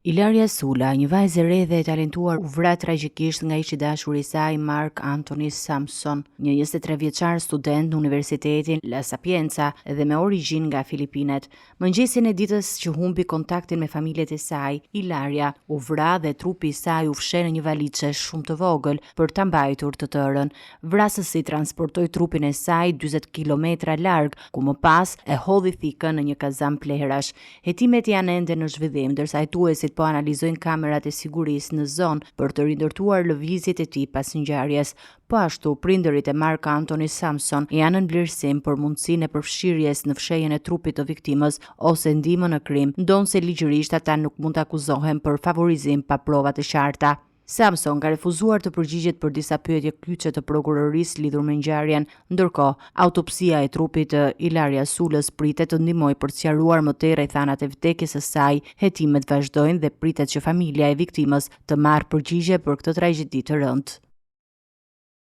Ilaria Sula, një vajzë e re dhe e talentuar, u vra tragjikisht nga ishi dashuri i saj Mark Anthony Samson, një 23 vjeçar student në Universitetin La Sapienza dhe me origjinë nga Filipinet. Mëngjesin e ditës që humbi kontaktin me familjet e saj, Ilaria u vra dhe trupi i saj u fshe në një valizhe shumë të vogël për ta mbajtur të tërën. Vrasësi transportoi trupin e saj 40 kilometra larg, ku më pas e hodhi thikën në një kazan plehrash. Hetimet janë ende në zhvillim, ndërsa hetuesit po analizojnë kamerat e sigurisë në zonë për të rindërtuar lëvizjet e tij pas ngjarjes. Po ashtu, prindërit e Mark Anthony Samson janë në vlerësim për mundësinë e përfshirjes në fshehjen e trupit të viktimës ose ndihmën në krim, ndonse ligjërisht ata nuk mund të akuzohen për favorizim pa prova të qarta. Samson ka refuzuar të përgjigjet për disa pyetje kyçe të prokurorisë lidhur me ngjarjen, ndërkohë autopsia e trupit të Ilaria Sulës pritet të ndihmojë për të sqaruar më tej rrethanat e vdekjes së saj. Hetimet vazhdojnë dhe pritet që familja e viktimës të marrë përgjigje për këtë tragjedi të rëndë.